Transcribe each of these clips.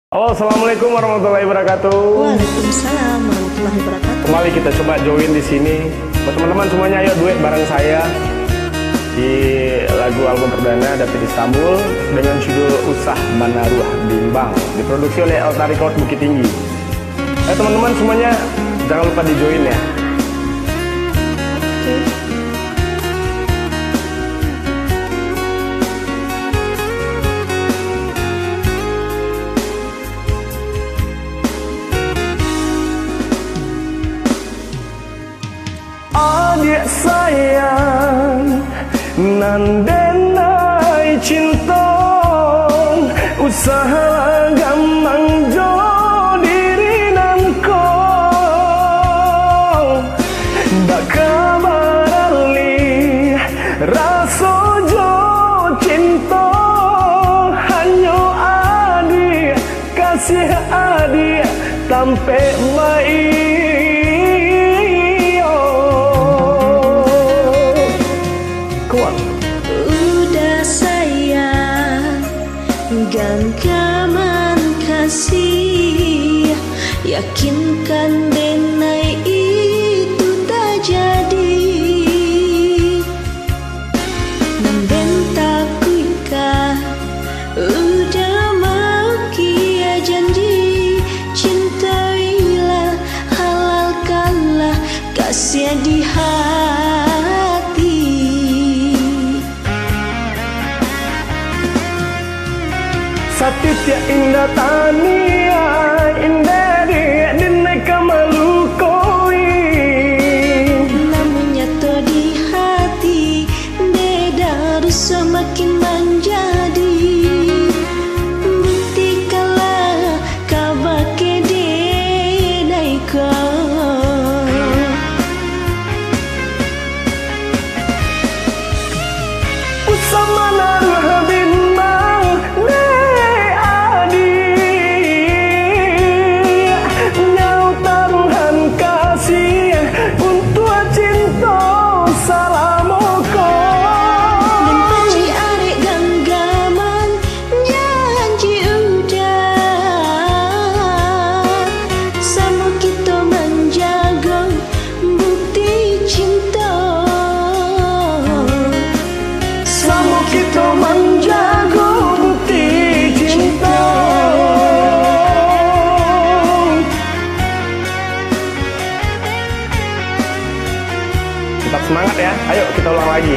Halo, assalamualaikum warahmatullahi wabarakatuh. Waalaikumsalam warahmatullahi wabarakatuh. Kembali kita coba join di sini. Buat teman-teman semuanya, ayo duet bareng saya di lagu album perdana David Istanbul dengan judul Usah Manaruh Bimbang, diproduksi oleh Alta Record Bukit Tinggi. Ayo teman-teman semuanya, jangan lupa di join ya. Adik sayang nan denai cinta usaha gamang jo diri nan ko dak kabarali raso jo cinta hanyo adik kasih adik tampe mai. Udah sayang, genggaman kasih, yakinkan denai itu tak jadi. Membentak kuika, udah mau kia janji, cintailah halalkanlah kasih di hati. Satitya indah tania indah dia dinai kamalu koi Namun nyata di hati beda harus semakin menjadi. Buktikanlah kau pakai denai kau. Usah manaruh bimbang tetap semangat ya, ayo kita ulang lagi.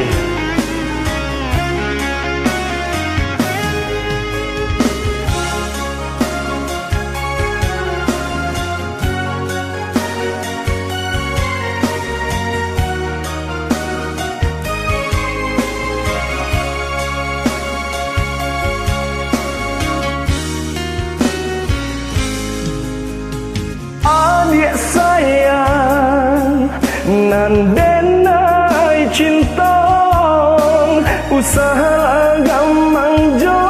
Adik sayang nan denai cinta usaha gamang jo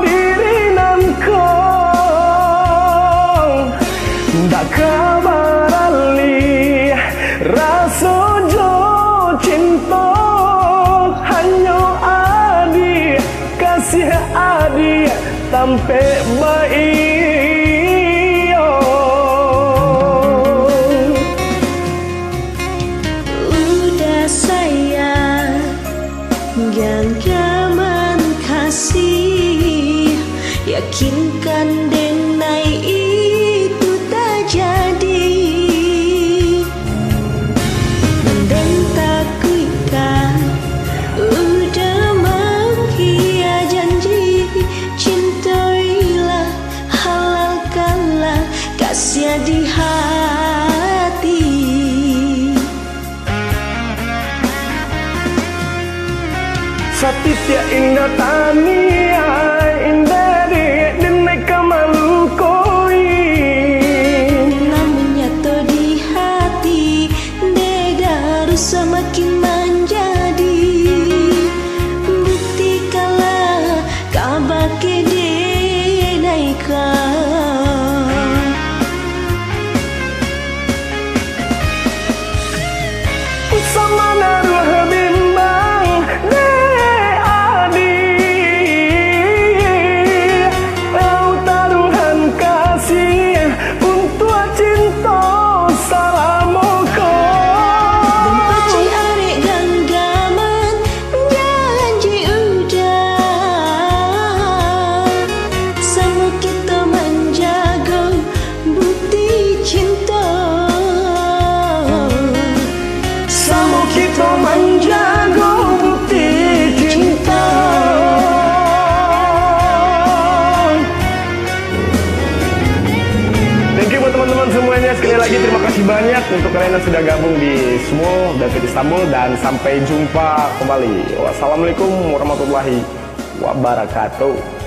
diri nan ko dak kabarali raso jo cinta hanyo adik kasih adik tampe baik. Genggaman kasih, yakinkan denai itu tak jadi. Membentak kuika, udah mau kia janji, cintailah halalkanlah kasih di hati. Satitya indah tania indah dia dinai kamalu koi Namun nyata di hati beda harus semakin menjadi. Buktikanlah kau pakai denai kau. Usah manaruh bimbang de adi yang sudah gabung di Smul David Istanbul, dan sampai jumpa kembali. Wassalamualaikum warahmatullahi wabarakatuh.